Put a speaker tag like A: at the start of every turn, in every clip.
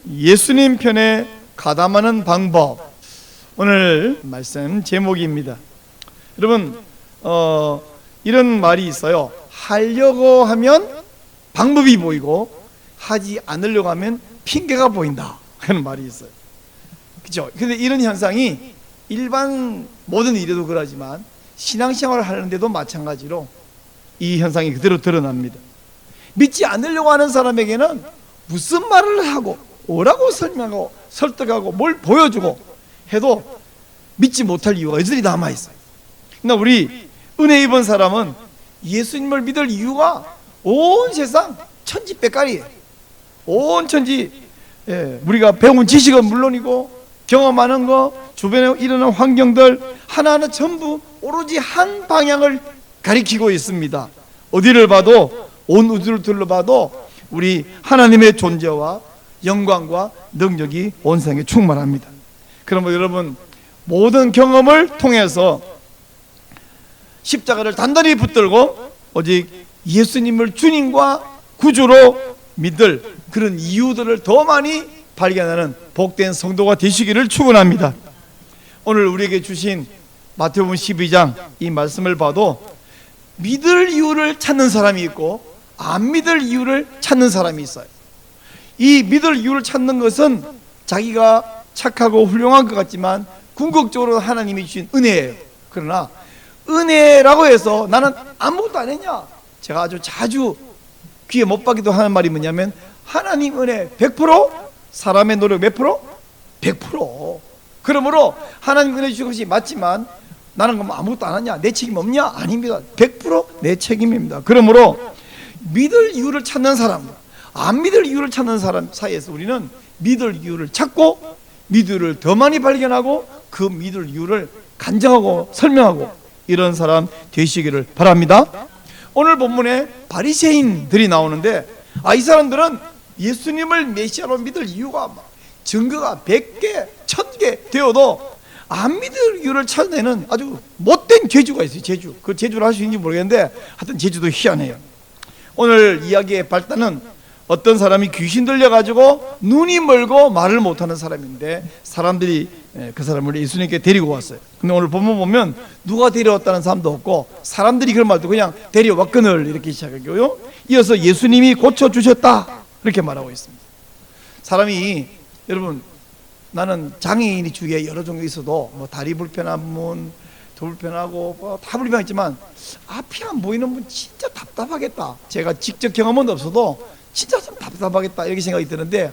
A: 예수님 편에 가담하는 방법, 오늘 말씀 제목입니다. 여러분, 이런 말이 있어요. 하려고 하면 방법이 보이고 하지 않으려고 하면 핑계가 보인다 하는 말이 있어요. 그렇죠? 근데 이런 현상이 일반 모든 일에도 그러지만 신앙생활을 하는데도 마찬가지로 이 현상이 그대로 드러납니다. 믿지 않으려고 하는 사람에게는 무슨 말을 하고 뭐라고 설명하고 설득하고 뭘 보여주고 해도 믿지 못할 이유가 여전히 남아있어요. 그러나 우리 은혜 입은 사람은 예수님을 믿을 이유가 온 세상 천지백갈이에요. 온 천지, 우리가 배운 지식은 물론이고 경험하는 거, 주변에 일어나는 환경들 하나하나 전부 오로지 한 방향을 가리키고 있습니다. 어디를 봐도, 온 우주를 둘러봐도 우리 하나님의 존재와 영광과 능력이 온 세상에 충만합니다. 그러면 여러분, 모든 경험을 통해서 십자가를 단단히 붙들고 오직 예수님을 주님과 구주로 믿을 그런 이유들을 더 많이 발견하는 복된 성도가 되시기를 축원합니다. 오늘 우리에게 주신 마태복음 12장 이 말씀을 봐도 믿을 이유를 찾는 사람이 있고 안 믿을 이유를 찾는 사람이 있어요. 이 믿을 이유를 찾는 것은 자기가 착하고 훌륭한 것 같지만 궁극적으로 하나님이 주신 은혜예요. 그러나 은혜라고 해서 나는 아무것도 안 했냐? 제가 아주 자주 귀에 못 박기도 하는 말이 뭐냐면 하나님 은혜 100%, 사람의 노력 몇 프로? 100%. 그러므로 하나님 은혜 주신 것이 맞지만 나는 그럼 아무것도 안 하냐? 내 책임 없냐? 아닙니다. 100%내 책임입니다. 그러므로 믿을 이유를 찾는 사람, 안 믿을 이유를 찾는 사람 사이에서 우리는 믿을 이유를 찾고 믿을 이유를 더 많이 발견하고 그 믿을 이유를 간증하고 설명하고 이런 사람 되시기를 바랍니다. 오늘 본문에 바리새인들이 나오는데 이 사람들은 예수님을 메시아로 믿을 이유가 증거가 100개, 1000개 되어도 안 믿을 이유를 찾아내는 아주 못된 재주가 있어요. 재주. 그 재주를 할 수 있는지 모르겠는데 하여튼 재주도 희한해요. 오늘 이야기의 발단은 어떤 사람이 귀신 들려가지고 눈이 멀고 말을 못하는 사람인데 사람들이 그 사람을 예수님께 데리고 왔어요. 근데 오늘 본문 보면 누가 데려왔다는 사람도 없고 사람들이 그런 말도 그냥 데려왔거늘 이렇게 시작하고요. 이어서 예수님이 고쳐주셨다 이렇게 말하고 있습니다. 사람이, 여러분, 나는 장애인이 주위에 여러 종류 있어도 뭐 다리 불편한 분, 불편하고 뭐 다 불편하지만 앞이 안 보이는 분 진짜 답답하겠다. 제가 직접 경험은 없어도 진짜 좀 답답하겠다 이렇게 생각이 드는데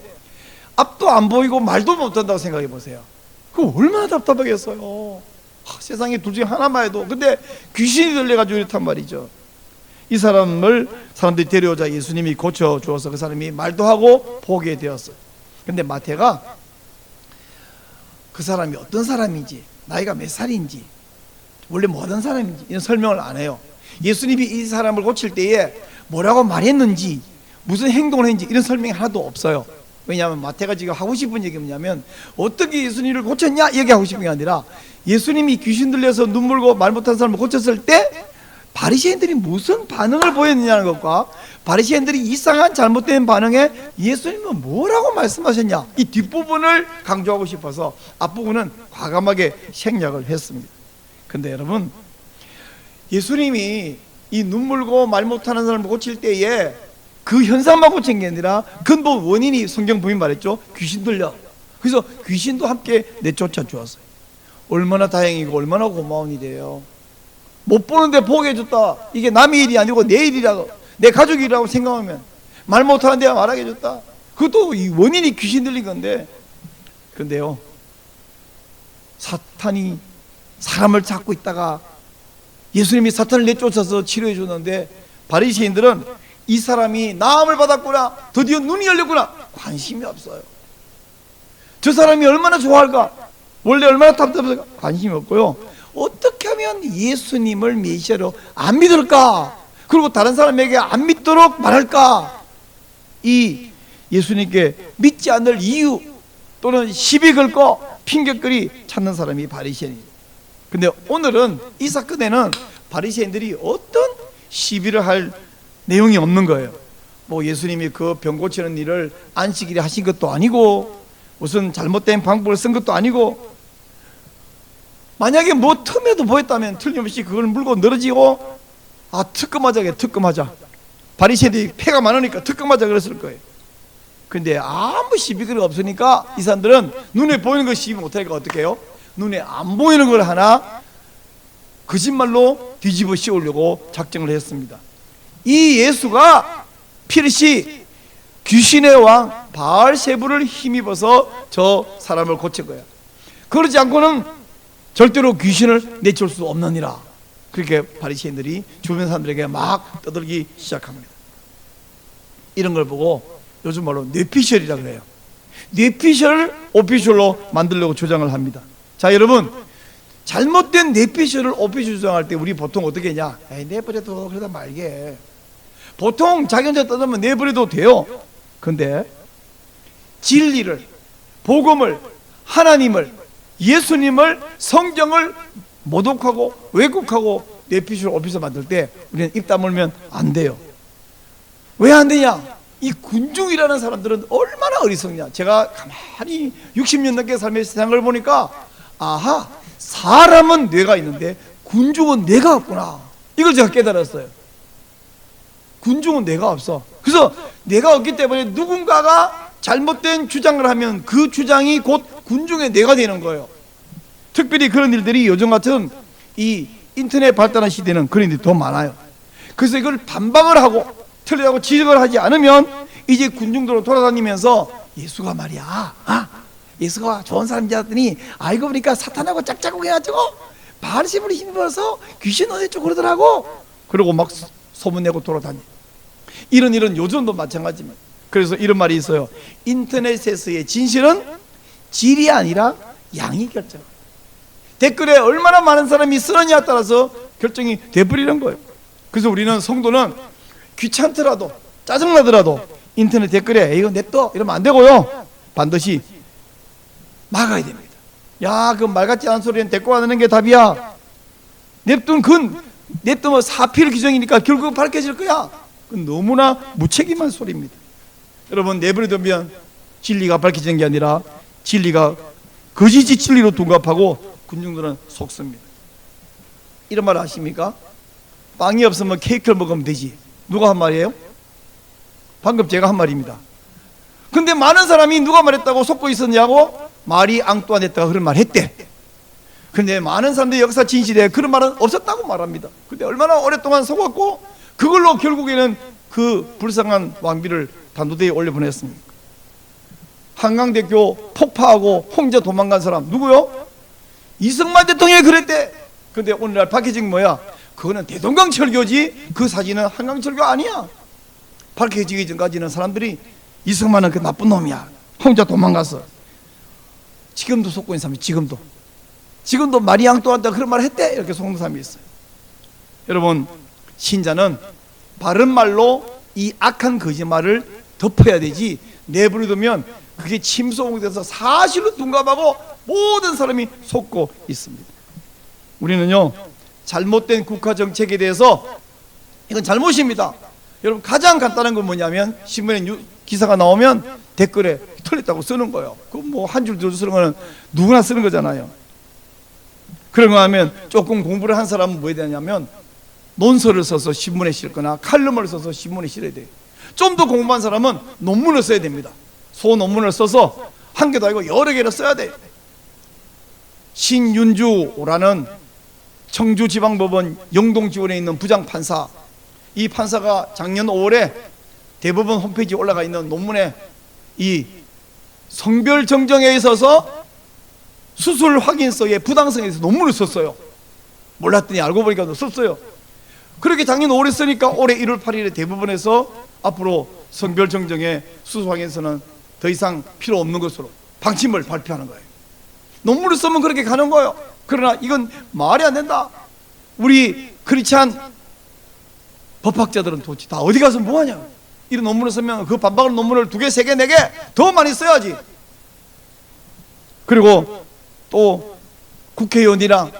A: 앞도 안 보이고 말도 못한다고 생각해 보세요. 그거 얼마나 답답하겠어요. 세상에 둘 중에 하나만 해도. 근데 귀신이 들려가지고 이렇단 말이죠. 이 사람을 사람들이 데려오자 예수님이 고쳐주어서 그 사람이 말도 하고 보게 되었어요. 근데 마태가 그 사람이 어떤 사람인지, 나이가 몇 살인지, 원래 뭐 하던 사람인지 이런 설명을 안 해요. 예수님이 이 사람을 고칠 때에 뭐라고 말했는지, 무슨 행동을 했는지 이런 설명이 하나도 없어요. 왜냐하면 마태가 지금 하고 싶은 얘기가 뭐냐면 어떻게 예수님을 고쳤냐 얘기하고 싶은 게 아니라 예수님이 귀신 들려서 눈 물고 말 못하는 사람을 고쳤을 때 바리새인들이 무슨 반응을 보였느냐는 것과 바리새인들이 이상한 잘못된 반응에 예수님은 뭐라고 말씀하셨냐, 이 뒷부분을 강조하고 싶어서 앞부분은 과감하게 생략을 했습니다. 근데 여러분, 예수님이 이 눈 물고 말 못하는 사람을 고칠 때에 그 현상만 고친 게 아니라 근본 원인이 성경 보면 말했죠. 귀신 들려. 그래서 귀신도 함께 내쫓아 주었어요. 얼마나 다행이고 얼마나 고마운 일이에요. 못 보는데 보게 해줬다. 이게 남의 일이 아니고 내 일이라고, 내 가족이라고 생각하면 말 못하는 데가 말하게 해줬다. 그것도 이 원인이 귀신 들린 건데. 근데요, 사탄이 사람을 잡고 있다가 예수님이 사탄을 내쫓아서 치료해 줬는데 바리새인들은 이 사람이 나음을 받았구나, 드디어 눈이 열렸구나, 관심이 없어요. 저 사람이 얼마나 좋아할까, 원래 얼마나 답답할까, 관심이 없고요. 어떻게 하면 예수님을 메시아로 안 믿을까, 그리고 다른 사람에게 안 믿도록 말할까, 이 예수님께 믿지 않을 이유 또는 시비 걸고 핑계거리 찾는 사람이 바리새인이에요. 근데 오늘은 이 사건에는 바리새인들이 어떤 시비를 할 내용이 없는 거예요. 뭐 예수님이 그 병 고치는 일을 안식일에 하신 것도 아니고 무슨 잘못된 방법을 쓴 것도 아니고, 만약에 뭐 틈에도 보였다면 틀림없이 그걸 물고 늘어지고 특검하자 특검하자, 바리새인들이 패가 많으니까 특검하자 그랬을 거예요. 근데 아무 시비가 없으니까 이 사람들은 눈에 보이는 거 시비 못하니까 어떻게 해요? 눈에 안 보이는 걸 하나 거짓말로 뒤집어 씌우려고 작정을 했습니다. 이 예수가 필시 귀신의 왕 바알세부를 힘입어서 저 사람을 고친 거야. 그러지 않고는 절대로 귀신을 내줄 수 없느니라. 그렇게 바리새인들이 주변 사람들에게 막 떠들기 시작합니다. 이런 걸 보고 요즘 말로 뇌피셜이라고 그래요. 뇌피셜을 오피셜로 만들려고 주장을 합니다. 자, 여러분, 잘못된 뇌피셜을 오피셜 주장할 때 우리 보통 어떻게 하냐? 에이, 내버려둬, 그러다 말게. 보통 자기 혼자 떠들면 내버려도 돼요. 근데 진리를, 복음을, 하나님을, 예수님을, 성경을 모독하고 왜곡하고 뇌피셜 오피셜 만들 때 우리는 입 다물면 안 돼요. 왜 안 되냐? 이 군중이라는 사람들은 얼마나 어리석냐. 제가 가만히 60년 넘게 삶의 세상을 보니까 아하, 사람은 뇌가 있는데 군중은 뇌가 없구나. 이걸 제가 깨달았어요. 군중은 뇌가 없어. 그래서 뇌가 없기 때문에 누군가가 잘못된 주장을 하면 그 주장이 곧 군중의 뇌가 되는 거예요. 특별히 그런 일들이 요즘 같은 이 인터넷 발달한 시대는 그런 일이 더 많아요. 그래서 이걸 반박을 하고 틀리다고 지적을 하지 않으면 이제 군중들로 돌아다니면서 예수가 말이야, 예수가 좋은 사람인지 알았더니 알고 보니까 사탄하고 짝짝꿍 해가지고 바알세부를 힘입어서 귀신 얻었죠 그러더라고. 그러고 막 소문내고 돌아다니. 이런 일은 요즘도 마찬가지입니다. 그래서 이런 말이 있어요. 인터넷에서의 진실은 질이 아니라 양이 결정합니다. 댓글에 얼마나 많은 사람이 쓰느냐에 따라서 결정이 돼버리는 거예요. 그래서 우리는 성도는 귀찮더라도 짜증나더라도 인터넷 댓글에 이거 냅둬 이러면 안 되고요, 반드시 막아야 됩니다. 야, 그 말 같지 않은 소리는 데리고 가는 게 답이야. 냅두면 사필 규정이니까 결국 밝혀질 거야. 그건 너무나 무책임한 소리입니다. 여러분, 내버려두면 진리가 밝혀지는 게 아니라 진리가 거짓이 진리로 둔갑하고 군중들은 속습니다. 이런 말 아십니까? 빵이 없으면 케이크를 먹으면 되지. 누가 한 말이에요? 방금 제가 한 말입니다. 근데 많은 사람이 누가 말했다고 속고 있었냐고, 마리 앙뚜아네트가 그런 말 했대. 근데 많은 사람들이 역사 진실에 그런 말은 없었다고 말합니다. 근데 얼마나 오랫동안 속았고 그걸로 결국에는 그 불쌍한 왕비를 단도대에 올려보냈습니까? 한강대교 폭파하고 혼자 도망간 사람 누구요? 이승만 대통령이 그랬대. 근데 오늘날 밝혀진 뭐야? 그거는 대동강철교지 그 사진은 한강철교 아니야. 밝혀지기 전까지는 사람들이 이승만은 그 나쁜 놈이야, 혼자 도망갔어. 지금도 속고 있는 사람이 지금도 마리 앙뚜아네트가 그런 말을 했대, 이렇게 속는 사람이 있어요. 여러분, 신자는 바른 말로 이 악한 거짓말을 덮어야 되지, 내버려두면 그게 침소봉이 돼서 사실로 둔갑하고 모든 사람이 속고 있습니다. 우리는요, 잘못된 국가 정책에 대해서 이건 잘못입니다. 여러분, 가장 간단한 건 뭐냐면 신문에 기사가 나오면 댓글에 틀렸다고 쓰는 거예요. 그 뭐 한 줄 두 줄 쓰는 거는 누구나 쓰는 거잖아요. 그런 거 하면 조금 공부를 한 사람은 뭐 해야 되냐면 논설을 써서 신문에 실거나 칼럼을 써서 신문에 실어야 돼요. 좀 더 공부한 사람은 논문을 써야 됩니다. 소논문을 써서 한 개도 아니고 여러 개를 써야 돼요. 신윤주라는 청주지방법원 영동지원에 있는 부장판사, 이 판사가 작년 5월에 대법원 홈페이지에 올라가 있는 논문에 이 성별 정정에 있어서 수술 확인서의 부당성에 대해서 논문을 썼어요. 몰랐더니 알고 보니까 썼어요. 그렇게 작년 5월에 쓰니까 올해 1월 8일에 대법원에서 앞으로 성별 정정의 수술 확인서는 더 이상 필요 없는 것으로 방침을 발표하는 거예요. 논문을 쓰면 그렇게 가는 거예요. 그러나 이건 말이 안 된다. 우리 크리스찬 법학자들은 도대체 다 어디 가서 뭐하냐. 이런 논문을 쓰면 그 반박을 논문을 2개, 3개, 4개 더 많이 써야지. 그리고 또 국회의원이나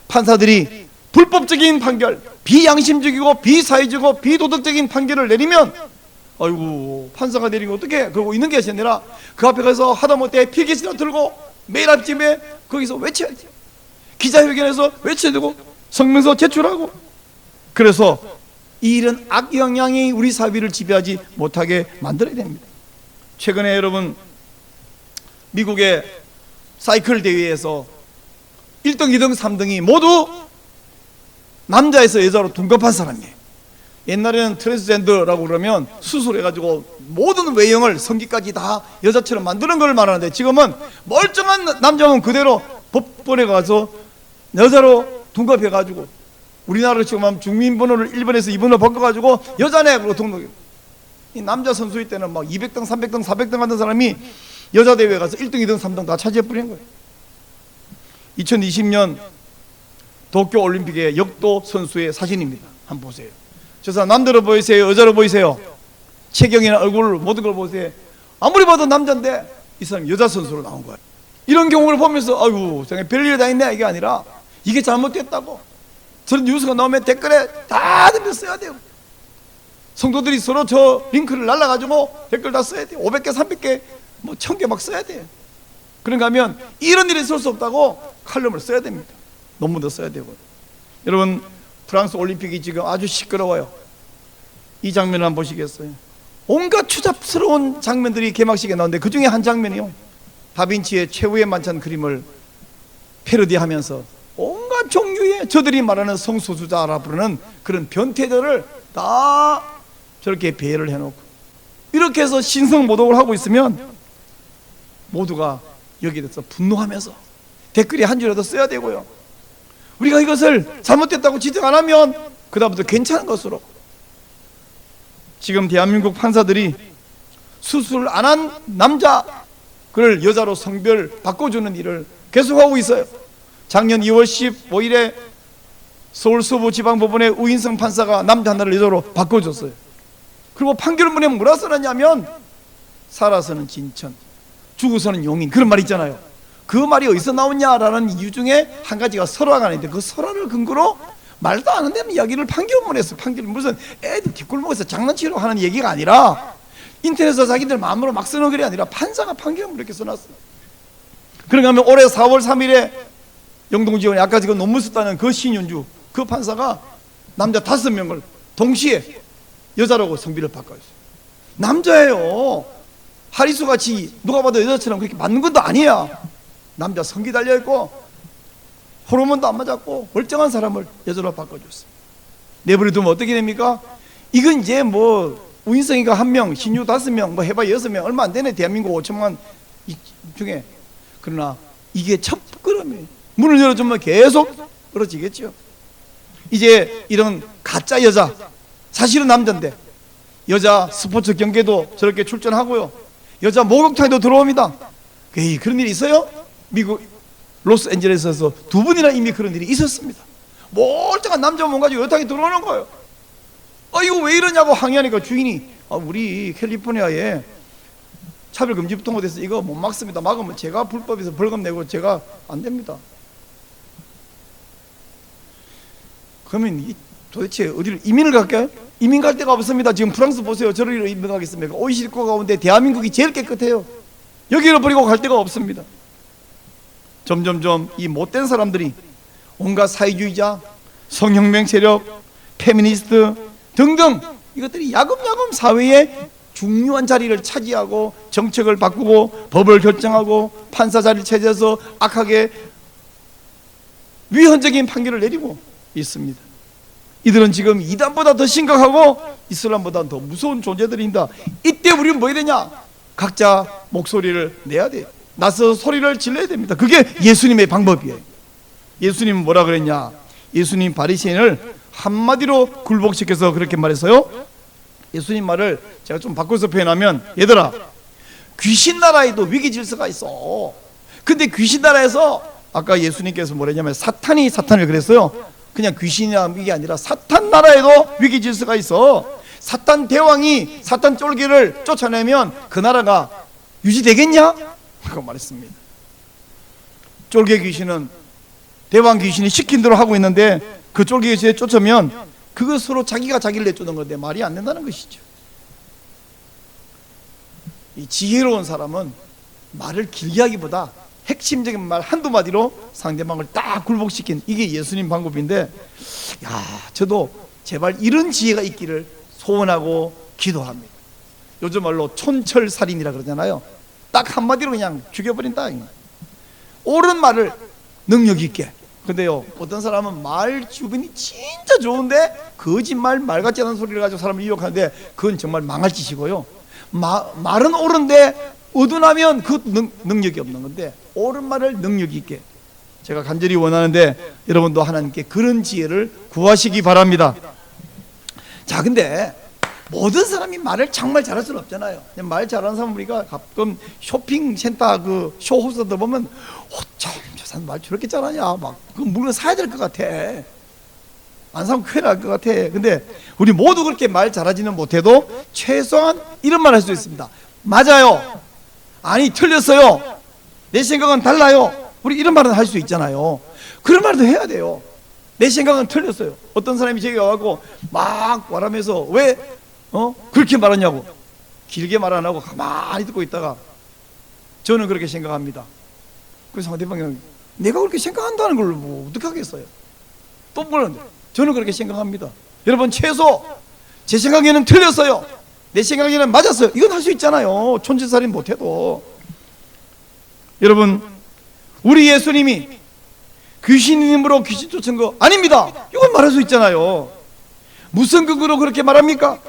A: 판사들이 불법적인 판결, 비양심적이고 비사회적이고 비도덕적인 판결을 내리면 아이고 판사가 내리고 어떻게 그러고 있는 게 아니라 그 앞에 가서 하다못해 필기시나 들고 매일 아침에 거기서 외쳐야 돼. 기자회견에서 외쳐야 되고 성명서 제출하고. 그래서 이런 악영향이 우리 사회를 지배하지 못하게 만들어야 됩니다. 최근에 여러분 미국의 사이클 대회에서 1등, 2등, 3등이 모두 남자에서 여자로 둔갑한 사람이에요. 옛날에는 트랜스젠더라고 그러면 수술해가지고 모든 외형을 성기까지 다 여자처럼 만드는 걸 말하는데, 지금은 멀쩡한 남자는 그대로 법원에 가서 여자로 둔갑해가지고, 우리나라로 지금 하면 주민번호를 1번에서 2번으로 바꿔가지고 여자네 그러고 등록해요. 이 남자 선수일 때는 막 200등, 300등, 400등 하던 사람이 여자 대회에 가서 1등, 2등, 3등 다 차지해버린 거예요. 2020년 도쿄 올림픽의 역도 선수의 사진입니다. 한번 보세요. 저 사람 남자로 보이세요? 여자로 보이세요? 체격이나 얼굴 모든 걸 보세요. 아무리 봐도 남자인데 이 사람이 여자 선수로 나온 거예요. 이런 경우를 보면서 아이고 별일 다 있네 이게 아니라, 이게 잘못됐다고 저런 뉴스가 나오면 댓글에 다들 써야 돼요. 성도들이 서로 저 링크를 날라가지고 댓글 다 써야 돼요. 500개, 300개, 뭐 1000개 막 써야 돼요. 그런가 하면 이런 일이 있을 수 없다고 칼럼을 써야 됩니다. 논문도 써야 되고. 여러분 프랑스 올림픽이 지금 아주 시끄러워요. 이 장면을 한번 보시겠어요? 온갖 추잡스러운 장면들이 개막식에 나오는데 그 중에 한 장면이요, 다빈치의 최후의 만찬 그림을 패러디하면서 온갖 종류의 저들이 말하는 성소수자라 부르는 그런 변태들을 다 저렇게 배열을 해놓고 이렇게 해서 신성모독을 하고 있으면 모두가 여기에 대해서 분노하면서 댓글이 한 줄이라도 써야 되고요. 우리가 이것을 잘못됐다고 지적 안 하면 그다음부터 괜찮은 것으로. 지금 대한민국 판사들이 수술을 안 한 남자를 여자로 성별 바꿔주는 일을 계속하고 있어요. 작년 2월 15일에 서울서부지방법원의 우인성 판사가 남자 하나를 여자로 바꿔줬어요. 그리고 판결문에 뭐라 써놨냐면 살아서는 진천, 죽어서는 용인, 그런 말 있잖아요. 그 말이 어디서 나오냐라는 이유 중에 한 가지가 설화가 있는데, 그 설화를 근거로 말도 안 되는 이야기를 판결문에서, 판결문 무슨 애들 뒷골목에서 장난치러 하는 얘기가 아니라 인터넷에서 자기들 마음으로 막 쓰는 글이 아니라 판사가 판결문을 이렇게 써놨어요. 그런가 하면 올해 4월 3일에 영동지원에 아까 지금 논문 썼다는 그 신윤주 그 판사가 남자 5명을 동시에 여자라고 성비를 바꿔줬어요. 남자예요. 하리수같이 누가 봐도 여자처럼 그렇게 맞는 것도 아니야. 남자 성기 달려있고 호르몬도 안 맞았고 멀쩡한 사람을 여자로 바꿔줬어요. 내버려두면 어떻게 됩니까? 이건 이제 뭐 우인성이가 1명, 신유 5명, 뭐 해봐야 6명, 얼마 안 되네. 대한민국 5천만 중에. 그러나 이게 첫 걸음이에요. 문을 열어주면 계속 벌어지겠죠. 이제 이런 가짜 여자, 사실은 남자인데 여자 스포츠 경기도 저렇게 출전하고요, 여자 목욕탕에도 들어옵니다. 에이, 그런 일이 있어요? 미국 로스앤젤레스에서 2번이나 이미 그런 일이 있었습니다. 멀쩡한 남자 몸 가지고 여탕에 들어오는 거예요. 이거 왜 이러냐고 항의하니까 주인이 우리 캘리포니아에 차별금지 통과돼서 이거 못 막습니다. 막으면 제가 불법에서 벌금 내고 제가 안 됩니다. 그러면 도대체 어디를 이민을 갈까요? 이민 갈 데가 없습니다. 지금 프랑스 보세요. 저리로 이민 가겠습니까? OECD 국가 가운데 대한민국이 제일 깨끗해요. 여기를 버리고 갈 데가 없습니다. 점점점 이 못된 사람들이 온갖 사회주의자, 성혁명 세력, 페미니스트 등등 이것들이 야금야금 사회에 중요한 자리를 차지하고 정책을 바꾸고 법을 결정하고 판사 자리를 차지해서 악하게 위헌적인 판결을 내리고 있습니다. 이들은 지금 이단보다 더 심각하고 이슬람보다 더 무서운 존재들입니다. 이때 우리는 뭐 해야 되냐? 각자 목소리를 내야 돼요. 나서서 소리를 질러야 됩니다. 그게 예수님의 방법이에요. 예수님은 뭐라 그랬냐? 예수님 바리새인을 한마디로 굴복시켜서 그렇게 말했어요. 예수님 말을 제가 좀 바꿔서 표현하면, 얘들아, 귀신 나라에도 위기 질서가 있어. 근데 귀신 나라에서 아까 예수님께서 뭐랬냐면 사탄을 그랬어요. 그냥 귀신이나 이게 아니라 사탄 나라에도 위기 질서가 있어. 사탄 대왕이 사탄 쫄개를 쫓아내면 그 나라가 유지되겠냐? 그거 말했습니다. 쫄개 귀신은 대왕 귀신이 시킨 대로 하고 있는데 그 쫄개 귀신에 쫓으면 그것으로 자기가 자기를 내쫓는 건데 말이 안 된다는 것이죠. 이 지혜로운 사람은 말을 길게 하기보다 핵심적인 말 한두 마디로 상대방을 딱 굴복시킨, 이게 예수님 방법인데, 야, 저도 제발 이런 지혜가 있기를 소원하고 기도합니다. 요즘 말로 촌철살인이라 그러잖아요. 딱 한마디로 그냥 죽여버린다. 옳은 말을 능력 있게. 근데요, 어떤 사람은 말 주변이 진짜 좋은데 거짓말, 말 같지 않은 소리를 가지고 사람을 유혹하는데 그건 정말 망할 짓이고요. 말은 옳은데 어두나면 그 능력이 없는 건데, 옳은 말을 능력 있게, 제가 간절히 원하는데 여러분도 하나님께 그런 지혜를 구하시기 바랍니다. 자, 근데 모든 사람이 말을 정말 잘할 수는 없잖아요. 말 잘하는 사람, 우리가 가끔 쇼핑센터 그 쇼호스들 보면 저 사람 말 저렇게 잘하냐, 막 그 물건 사야 될 것 같아, 안 사면 큰일 날 것 같아. 근데 우리 모두 그렇게 말 잘하지는 못해도 최소한 이런 말 할 수 있습니다. 맞아요, 아니 틀렸어요, 내 생각은 달라요. 우리 이런 말은 할 수 있잖아요. 그런 말도 해야 돼요. 내 생각은 틀렸어요. 어떤 사람이 제게 와갖고 막 말하면서 왜 그렇게 말하냐고, 길게 말 안 하고 가만히 듣고 있다가 저는 그렇게 생각합니다. 그래서 상대방이 내가 그렇게 생각한다는 걸 뭐 어떻게 하겠어요? 또 뭐라는데 저는 그렇게 생각합니다. 여러분, 최소 제 생각에는 틀렸어요, 내 생각에는 맞았어요, 이건 할 수 있잖아요. 촌철살인 못해도. 여러분, 우리 예수님이 귀신인 힘으로 귀신 쫓은 거 아닙니다, 이건 말할 수 있잖아요. 무슨 근거로 그렇게 말합니까?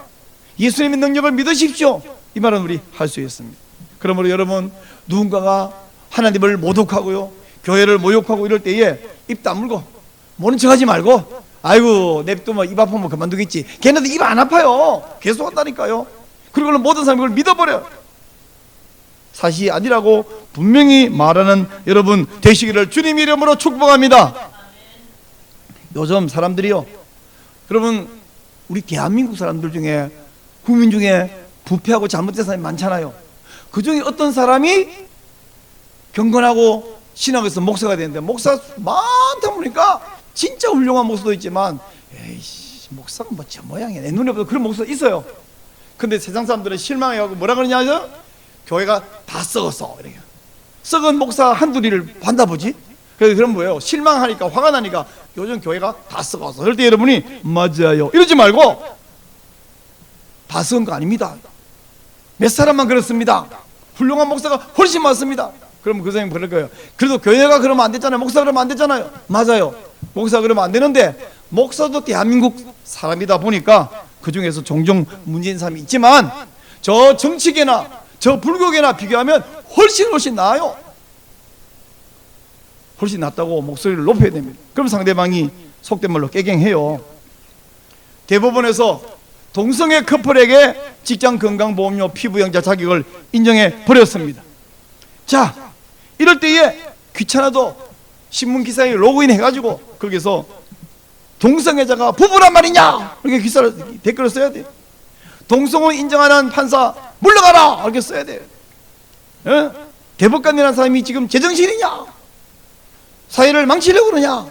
A: 예수님의 능력을 믿으십시오, 이 말은 우리 할 수 있습니다. 그러므로 여러분, 누군가가 하나님을 모독하고요, 교회를 모욕하고 이럴 때에 입 다물고 모른 척하지 말고, 아이고 냅두면 입 아프면 그만두겠지, 걔네들 입 안 아파요, 계속 한다니까요. 그리고는 모든 사람이 그걸 믿어버려요. 사실이 아니라고 분명히 말하는 여러분 되시기를 주님 이름으로 축복합니다. 요즘 사람들이요, 여러분, 우리 대한민국 사람들 중에, 국민 중에 부패하고 잘못된 사람이 많잖아요. 그 중에 어떤 사람이 경건하고 신학에서 목사가 되는데, 목사 많다 보니까 진짜 훌륭한 목사도 있지만, 에이씨, 목사가 뭐 저 모양이야, 내 눈에 보다 그런 목사가 있어요. 근데 세상 사람들은 실망해가지고 뭐라 그러냐 하죠? 교회가 다 썩었어, 이렇게. 썩은 목사 한둘이를 봤나 보지? 그래서 그런 뭐예요? 실망하니까, 화가 나니까 요즘 교회가 다 썩었어. 그럴 때 여러분이 맞아요 이러지 말고, 다 썩은 거 아닙니다, 몇 사람만 그렇습니다, 훌륭한 목사가 훨씬 많습니다. 그러면 그 사람이 그럴 거예요. 그래도 교회가 그러면 안 됐잖아요, 목사 그러면 안 됐잖아요. 맞아요, 목사 그러면 안 되는데, 목사도 대한민국 사람이다 보니까 그 중에서 종종 문제인 사람이 있지만, 저 정치계나 저 불교계나 비교하면 훨씬 나아요. 훨씬 낫다고 목소리를 높여야 됩니다. 그럼 상대방이 속된 말로 깨갱해요. 대법원에서 동성애 커플에게 직장 건강보험료 피부양자 자격을 인정해 버렸습니다. 자, 이럴 때에 귀찮아도 신문 기사에 로그인 해가지고 거기서 동성애자가 부부란 말이냐 이렇게 기사를, 댓글을 써야 돼요. 동성애 인정하는 판사 물러가라 이렇게 써야 돼요. 대법관이라는 사람이 지금 제정신이냐, 사회를 망치려고 그러냐,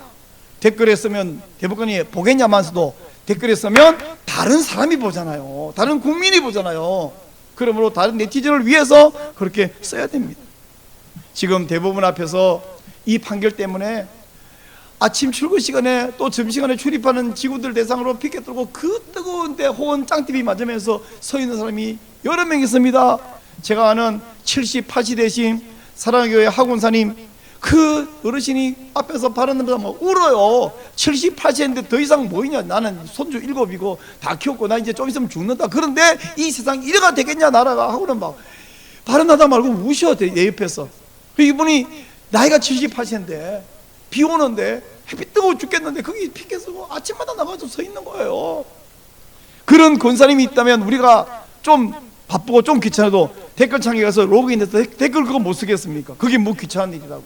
A: 댓글에 쓰면 대법관이 보겠냐면서도 댓글에 쓰면 다른 사람이 보잖아요, 다른 국민이 보잖아요. 그러므로 다른 네티즌을 위해서 그렇게 써야 됩니다. 지금 대법원 앞에서 이 판결 때문에 아침 출근 시간에 또 점심시간에 출입하는 직원들 대상으로 피켓 들고 그 뜨거운데 호원 짱TV 맞으면서 서 있는 사람이 여러 명 있습니다. 제가 아는 70, 80 되신 사랑교회 학원사님, 그 어르신이 앞에서 바라보다 뭐 울어요. 70, 80인데 더 이상 뭐이냐, 나는 손주 7이고 다 키웠고 나 이제 좀 있으면 죽는다. 그런데 이 세상 이래가 되겠냐 나라가 하고는 막 발언하다 말고 우셔, 내 옆에서. 이분이 나이가 70, 80인데 비 오는데 햇빛 뜨거워 죽겠는데 거기 피켓 쓰고 아침마다 나가서 서 있는 거예요. 그런 권사님이 있다면 우리가 좀 바쁘고 좀 귀찮아도 댓글창에 가서 로그인해서 댓글 그거 못 쓰겠습니까? 그게 뭐 귀찮은 일이라고.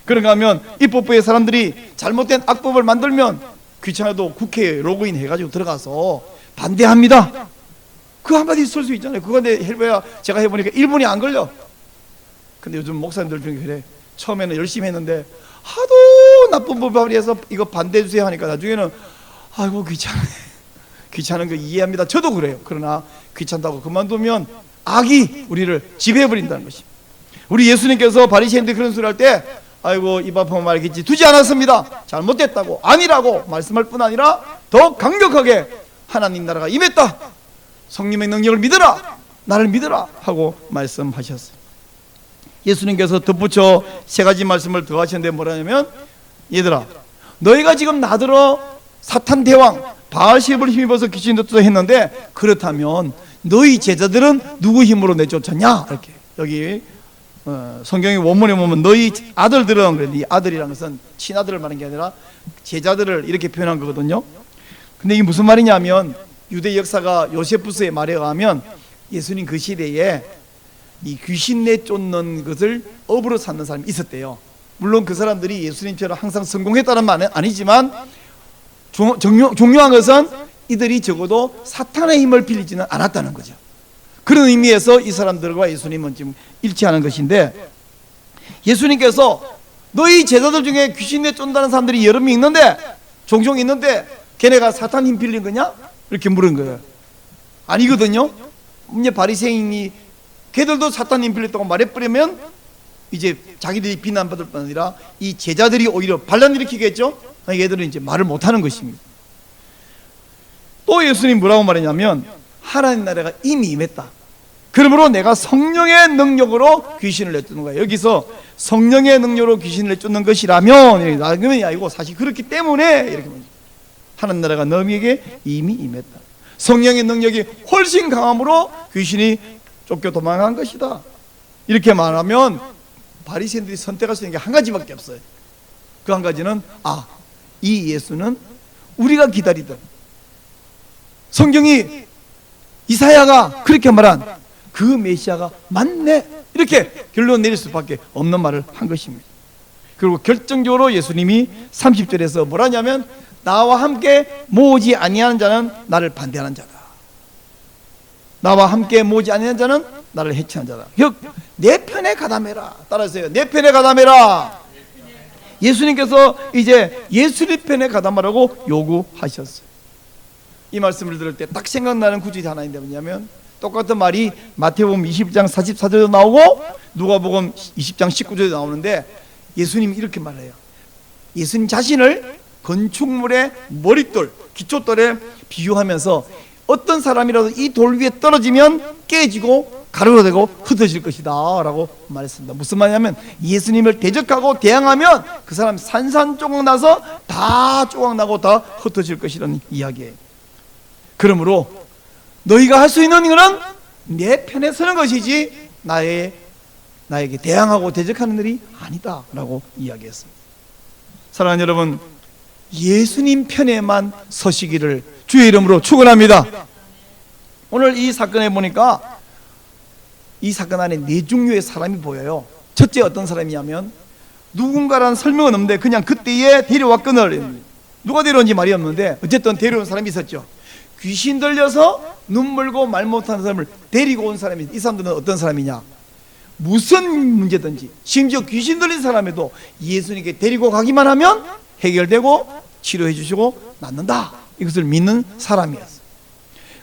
A: 그런가 하면 입법부의 사람들이 잘못된 악법을 만들면 귀찮아도 국회에 로그인 해가지고 들어가서 반대합니다, 그 한마디 쓸 수 있잖아요. 그거 해봐야, 제가 해보니까 1분이 안 걸려. 근데 요즘 목사님들 중에 그래, 처음에는 열심히 했는데 하도 나쁜 법 발의해서 이거 반대해주세요 하니까 나중에는 아이고 귀찮네, 귀찮은 거 이해합니다, 저도 그래요. 그러나 귀찮다고 그만두면 악이 우리를 지배해버린다는 것입니다. 우리 예수님께서 바리새인들이 그런 소리 할 때 아이고 입 아프면 말겠지 두지 않았습니다, 잘못됐다고, 아니라고 말씀할 뿐 아니라 더 강력하게 하나님 나라가 임했다, 성령의 능력을 믿어라, 나를 믿어라 하고 말씀하셨어요. 예수님께서 덧붙여 세 가지 말씀을 더 하셨는데 뭐라냐면, 얘들아 너희가 지금 나더러 사탄 대왕 바알세불 힘입어서 귀신 쫓아 했는데, 그렇다면 너희 제자들은 누구 힘으로 내쫓았냐? 이렇게 여기 성경의 원문에 보면 너희 아들들은, 그래, 이 아들이라는 것은 친아들을 말하는 게 아니라 제자들을 이렇게 표현한 거거든요. 근데 이게 무슨 말이냐면, 유대 역사가 요세푸스의 말에 의하면 예수님 그 시대에 이 귀신 내쫓는 것을 업으로 삼는 사람이 있었대요. 물론 그 사람들이 예수님처럼 항상 성공했다는 말은 아니지만 중요한 것은 이들이 적어도 사탄의 힘을 빌리지는 않았다는 거죠. 그런 의미에서 이 사람들과 예수님은 지금 일치하는 것인데, 예수님께서 너희 제자들 중에 귀신 내쫓는다는 사람들이 여러 명 있는데, 종종 있는데 걔네가 사탄 힘 빌린 거냐? 이렇게 물은 거예요. 아니거든요. 이제 바리새인이 걔들도 사탄 힘 빌렸다고 말해버리면 이제 자기들이 비난받을 뿐 아니라 이 제자들이 오히려 반란 일으키겠죠. 얘들은 이제 말을 못하는 것입니다. 또 예수님 뭐라고 말했냐면, 하나님 나라가 이미 임했다, 그러므로 내가 성령의 능력으로 귀신을 내쫓는 거야. 여기서 성령의 능력으로 귀신을 내쫓는 것이라면, 나그면이 아니고 사실 그렇기 때문에 이렇게 말합니다. 하나님 나라가 너희에게 이미 임했다, 성령의 능력이 훨씬 강함으로 귀신이 쫓겨 도망간 것이다, 이렇게 말하면 바리새인들이 선택할 수 있는 게 한 가지밖에 없어요. 그 한 가지는, 이 예수는 우리가 기다리던 성경이 이사야가 그렇게 말한 그 메시아가 맞네, 이렇게 결론 내릴 수밖에 없는 말을 한 것입니다. 그리고 결정적으로 예수님이 30절에서 뭐라냐면, 나와 함께 모으지 아니하는 자는 나를 반대하는 자다, 나와 함께 모으지 아니하는 자는 나를 해치하는 자다. 즉 내 편에 가담해라. 따라하세요. 내 편에 가담해라. 예수님께서 이제 예수님 편에 가담하라고 요구하셨어요. 이 말씀을 들을 때 딱 생각나는 구절이 하나 있는데 뭐냐면, 똑같은 말이 마태복음 20장 44절에도 나오고 누가복음 20장 19절에도 나오는데, 예수님이 이렇게 말해요. 예수님 자신을 건축물의 머릿돌, 기초돌에 비유하면서 어떤 사람이라도 이 돌 위에 떨어지면 깨지고 가루가 되고 흩어질 것이다 라고 말했습니다. 무슨 말이냐면, 예수님을 대적하고 대항하면 그 사람 산산조각 나서 다 조각나고 다 흩어질 것이라는 이야기예요. 그러므로 너희가 할 수 있는 일은 내 편에 서는 것이지 나에게 대항하고 대적하는 일이 아니다 라고 이야기했습니다. 사랑하는 여러분, 예수님 편에만 서시기를 주의 이름으로 축원합니다. 오늘 이 사건에 보니까 이 사건 안에 네 종류의 사람이 보여요. 첫째 어떤 사람이냐면, 누군가라는 설명은 없는데 그냥 그때에 데려왔거늘, 누가 데려온지 말이 없는데 어쨌든 데려온 사람이 있었죠. 귀신 들려서 눈 멀고 말 못하는 사람을 데리고 온 사람이, 이 사람들은 어떤 사람이냐, 무슨 문제든지 심지어 귀신 들린 사람에도 예수님께 데리고 가기만 하면 해결되고 치료해 주시고 낫는다, 이것을 믿는 사람이었어요.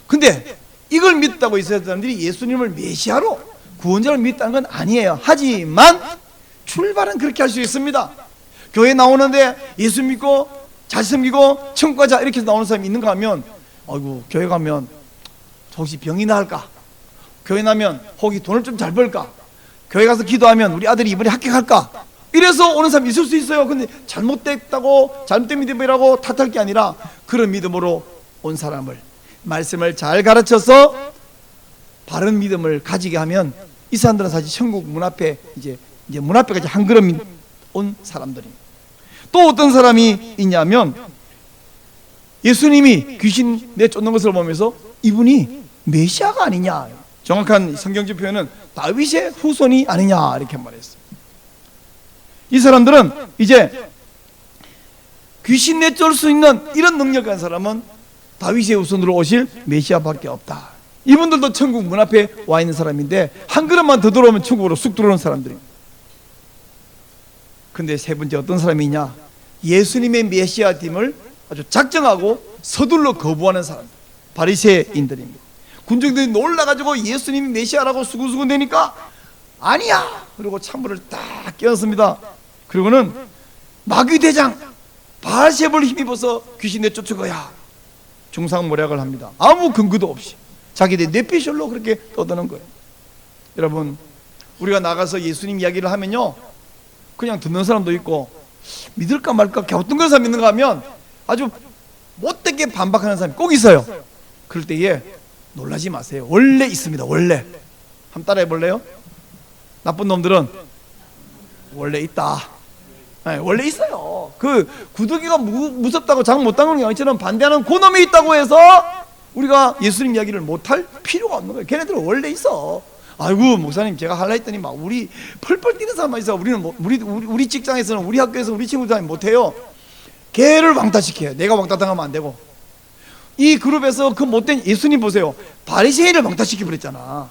A: 근데 이걸 믿다고 있어야 할 사람들이 예수님을 메시아로 구원자를 믿다는 건 아니에요. 하지만 출발은 그렇게 할 수 있습니다. 교회 나오는데 예수 믿고 잘 섬기고 천국 가자 이렇게 해서 나오는 사람이 있는가 하면, 아이고 교회 가면 혹시 병이 나을까, 교회 나면 혹시 돈을 좀 잘 벌까, 교회 가서 기도하면 우리 아들이 이번에 합격할까, 이래서 오는 사람이 있을 수 있어요. 근데 잘못됐다고, 잘못된 믿음이라고 탓할 게 아니라 그런 믿음으로 온 사람을 말씀을 잘 가르쳐서 바른 믿음을 가지게 하면 이 사람들은 사실 천국 문 앞에 이제 문 앞에까지 한 걸음 온 사람들입니다. 또 어떤 사람이 있냐면, 예수님이 귀신 내쫓는 것을 보면서 이분이 메시아가 아니냐, 정확한 성경적 표현은 다윗의 후손이 아니냐 이렇게 말했어요. 이 사람들은 이제 귀신 내쫓을 수 있는 이런 능력을 가진 사람은 다윗의 후손으로 오실 메시아밖에 없다. 이분들도 천국 문 앞에 와 있는 사람인데 한 걸음만 더 들어오면 천국으로 쑥 들어오는 사람들입니다. 근데 세 번째 어떤 사람이냐, 예수님의 메시아됨을 아주 작정하고 서둘러 거부하는 사람, 바리새인들입니다. 군중들이 놀라가지고 예수님이 메시아라고 수군수군 대니까 아니야! 그리고 찬물을 딱 끼얹습니다. 그리고는 마귀대장 바알세불을 힘입어서 귀신 내쫓은 거야. 중상모략을 합니다. 아무 근거도 없이 자기들 뇌피셜로 그렇게 떠드는 거예요. 여러분, 우리가 나가서 예수님 이야기를 하면요, 그냥 듣는 사람도 있고 믿을까 말까 갸우뚱거리는 사람 있는가 하면 아주 못되게 반박하는 사람이 꼭 있어요. 그럴 때에 놀라지 마세요. 원래 있습니다. 원래. 한번 따라해 볼래요? 나쁜 놈들은 원래 있다. 네, 원래 있어요. 그 구더기가 무섭다고 장 못 담그는 양처럼 반대하는 그놈이 있다고 해서 우리가 예수님 이야기를 못할 필요가 없는 거예요. 걔네들은 원래 있어. 아이고 목사님, 제가 할라 했더니 막 우리 펄펄 뛰는 사람만 있어. 우리는 우리 직장에서는, 우리 학교에서 우리 친구들이 못해요. 걔를 왕따시켜요. 내가 왕따당하면 안 되고. 이 그룹에서 그 못된 예수님 보세요. 바리새인을 왕따시켜 버렸잖아.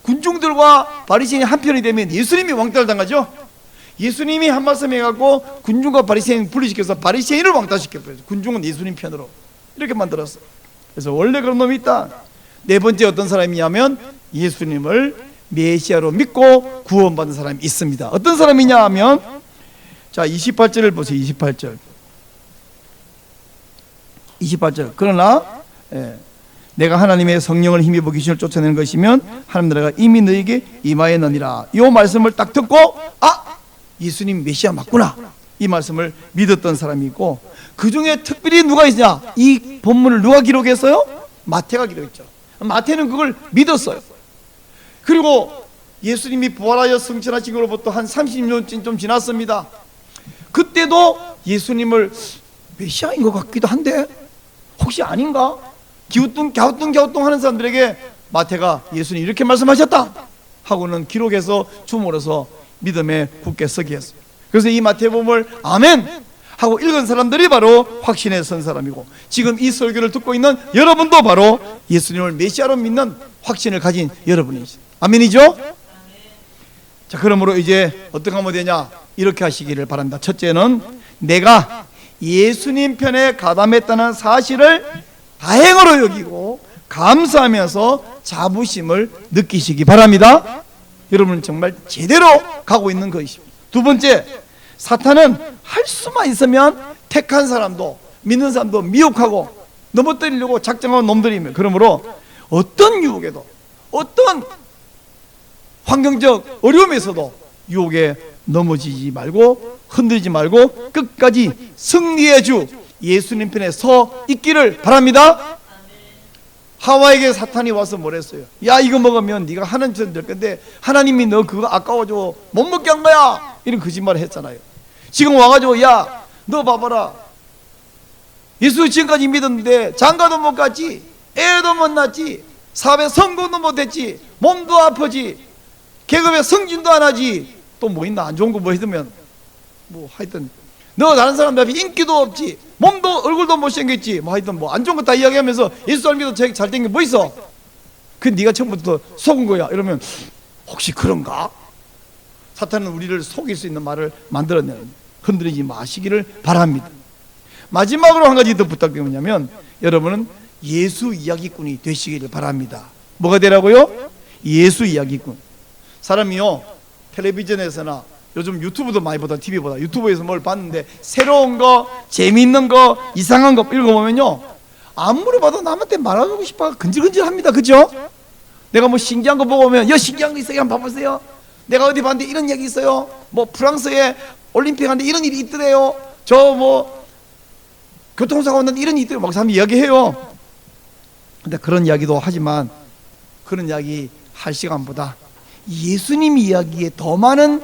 A: 군중들과 바리새인이 한편이 되면 예수님이 왕따를 당하죠. 예수님이 한 말씀 해갖고 군중과 바리새인 분리시켜서 바리새인을 왕따시켜 버렸죠. 군중은 예수님 편으로 이렇게 만들었어. 그래서 원래 그런 놈이 있다. 네 번째 어떤 사람이냐면 예수님을 메시아로 믿고 구원받은 사람이 있습니다. 어떤 사람이냐 하면, 자 28절을 보세요. 28절. 그러나 내가 하나님의 성령을 힘입어 귀신을 쫓아내는 것이면 하나님 나라가 이미 너에게 임하였느니라. 이 말씀을 딱 듣고 예수님 메시아 맞구나, 이 말씀을 믿었던 사람이 있고, 그 중에 특별히 누가 있냐? 이 본문을 누가 기록했어요? 마태가 기록했죠. 마태는 그걸 믿었어요. 그리고 예수님이 부활하여 승천하신 것으로부터 한 30년쯤 좀 지났습니다. 그때도 예수님을 메시아인 것 같기도 한데 혹시 아닌가? 갸우뚱 하는 사람들에게 마태가 예수님 이렇게 말씀하셨다 하고는 기록해서 주물어서 믿음에 굳게 서게 했어요. 그래서 이 마태복음을 아멘 하고 읽은 사람들이 바로 확신에 선 사람이고, 지금 이 설교를 듣고 있는 여러분도 바로 예수님을 메시아로 믿는 확신을 가진 여러분이죠. 아멘이죠? 자, 그러므로 이제 어떻게 하면 되냐? 이렇게 하시기를 바랍니다. 첫째는 내가 예수님 편에 가담했다는 사실을 다행으로 여기고 감사하면서 자부심을 느끼시기 바랍니다. 여러분은 정말 제대로 가고 있는 것입니다. 두 번째, 사탄은 할 수만 있으면 택한 사람도 믿는 사람도 미혹하고 넘어뜨리려고 작정한 놈들이며, 그러므로 어떤 유혹에도 어떤 환경적 어려움에서도 유혹에 넘어지지 말고 흔들리지 말고 끝까지 승리의 주 예수님 편에 서 있기를 바랍니다. 하와에게 사탄이 와서 뭐랬어요? 야, 이거 먹으면 네가 하나님처럼 될 건데 하나님이 너 그거 아까워져 못 먹게 한 거야, 이런 거짓말을 했잖아요. 지금 와가지고 야, 너 봐봐라, 예수 지금까지 믿었는데 장가도 못 갔지, 애도 못 낳지, 사업에 성공도 못했지, 몸도 아프지, 계급에 승진도 안 하지, 또 뭐 있나, 안 좋은 거 뭐 했으면 뭐 하여튼 너 다른 사람 앞에 인기도 없지, 몸도 얼굴도 못생겼지, 뭐 하여튼 뭐 안 좋은 거 다 이야기하면서 예수 안 믿어도 잘된 게 뭐 있어? 그 네가 처음부터 속은 거야. 이러면 혹시 그런가? 사탄은 우리를 속일 수 있는 말을 만들어내는, 흔들리지 마시기를 바랍니다. 마지막으로 한 가지 더 부탁드리냐면, 여러분은 예수 이야기꾼이 되시기를 바랍니다. 뭐가 되라고요? 예수 이야기꾼. 사람이요, 텔레비전에서나 요즘 유튜브도 많이 보다, TV보다 유튜브에서 뭘 봤는데 새로운 거, 재미있는 거, 이상한 거 읽어보면요, 아무리 봐도 남한테 말하고 싶어 근질근질합니다. 그죠? 내가 뭐 신기한 거 보고 오면 야, 신기한 거 있어요, 한번 봐보세요. 내가 어디 봤는데 이런 얘기 있어요. 뭐 프랑스에 올림픽 하는데 이런 일이 있더래요. 저 뭐 교통사고 났는데 이런 일이 있더래요. 막 사람이 이야기해요. 근데 그런 이야기도 하지만 그런 이야기 할 시간보다 예수님 이야기에 더 많은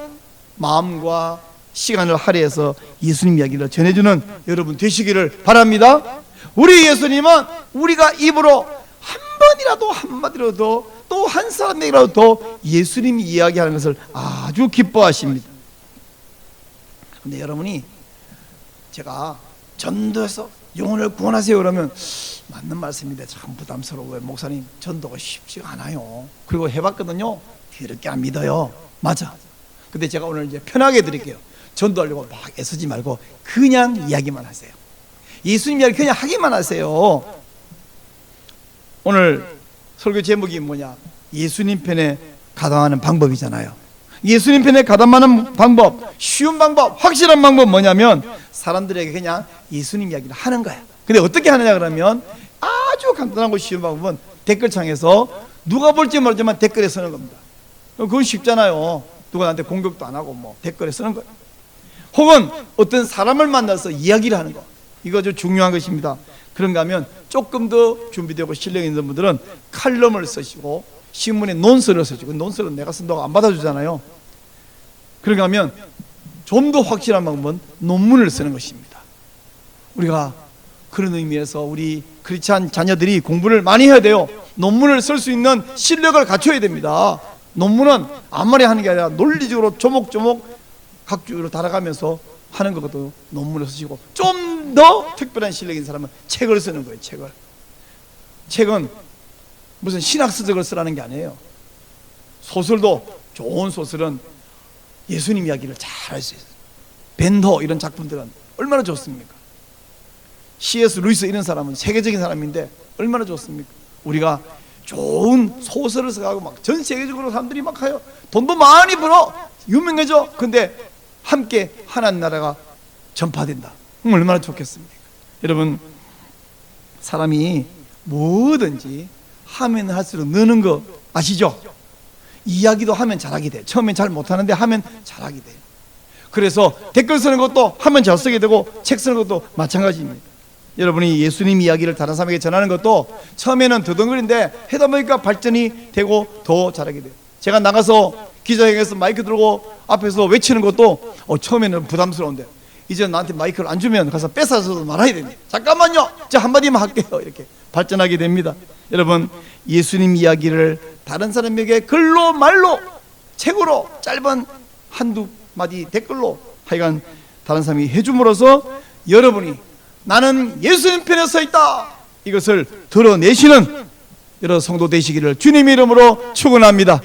A: 마음과 시간을 할애해서 예수님 이야기를 전해주는 여러분 되시기를 바랍니다. 우리 예수님은 우리가 입으로 한 번이라도 한마디라도 또 한 사람에게라도 더 예수님이 이야기하는 것을 아주 기뻐하십니다. 근데 여러분이 제가 전도해서 영혼을 구원하세요 그러면 맞는 말씀인데 참 부담스러워요. 목사님, 전도가 쉽지가 않아요. 그리고 해봤거든요. 그렇게 안 믿어요. 맞아. 근데 제가 오늘 이제 편하게 드릴게요. 전도하려고 막 애쓰지 말고 그냥 이야기만 하세요. 예수님 이야기 그냥 하기만 하세요. 오늘 설교 제목이 뭐냐? 예수님 편에 가담하는 방법이잖아요. 예수님 편에 가담하는 방법, 쉬운 방법, 확실한 방법 뭐냐면 사람들에게 그냥 예수님 이야기를 하는 거야. 근데 어떻게 하느냐 그러면 아주 간단하고 쉬운 방법은 댓글창에서 누가 볼지 모르지만 댓글에 쓰는 겁니다. 그건 쉽잖아요. 누가 나한테 공격도 안 하고 뭐 댓글에 쓰는 거예요. 혹은 어떤 사람을 만나서 이야기를 하는 거, 이거 아주 중요한 것입니다. 그런가 하면 조금 더 준비되고 실력 있는 분들은 칼럼을 쓰시고 신문에 논설을 쓰시고, 논설은 내가 쓴다고 안 받아주잖아요. 그런가 하면 좀 더 확실한 방법은 논문을 쓰는 것입니다. 우리가 그런 의미에서 우리 크리스찬 자녀들이 공부를 많이 해야 돼요. 논문을 쓸 수 있는 실력을 갖춰야 됩니다. 논문은 아무리 하는 게 아니라 논리적으로 조목조목 각주로 달아가면서 하는 것도 논문을 쓰시고, 좀 더 특별한 실력인 사람은 책을 쓰는 거예요. 책은 무슨 신학서적을 쓰라는 게 아니에요. 소설도 좋은 소설은 예수님 이야기를 잘 할 수 있어요. 벤더 이런 작품들은 얼마나 좋습니까? C.S. 루이스 이런 사람은 세계적인 사람인데 얼마나 좋습니까? 우리가 좋은 소설을 써가고 막 전 세계적으로 사람들이 막 해요. 돈도 많이 벌어, 유명해져. 근데 함께 하나님 나라가 전파된다. 얼마나 좋겠습니까? 여러분, 사람이 뭐든지 하면 할수록 느는 거 아시죠? 이야기도 하면 잘하게 돼. 처음엔 잘 못하는데 하면 잘하게 돼요. 그래서 댓글 쓰는 것도 하면 잘 쓰게 되고, 책 쓰는 것도 마찬가지입니다. 여러분이 예수님 이야기를 다른 사람에게 전하는 것도 처음에는 더덩거리는데 하다 보니까 발전이 되고 더 잘하게 돼요. 제가 나가서 기자회견에서 마이크 들고 앞에서 외치는 것도 처음에는 부담스러운데 이제 나한테 마이크를 안 주면 가서 뺏어서 말아야 됩니다. 잠깐만요, 저 한마디만 할게요. 이렇게 발전하게 됩니다. 여러분, 예수님 이야기를 다른 사람에게 글로 말로 책으로 짧은 한두 마디 댓글로 하여간 다른 사람이 해줌으로써 여러분이 나는 예수님 편에 서 있다, 이것을 드러내시는 여러 성도 되시기를 주님의 이름으로 축원합니다.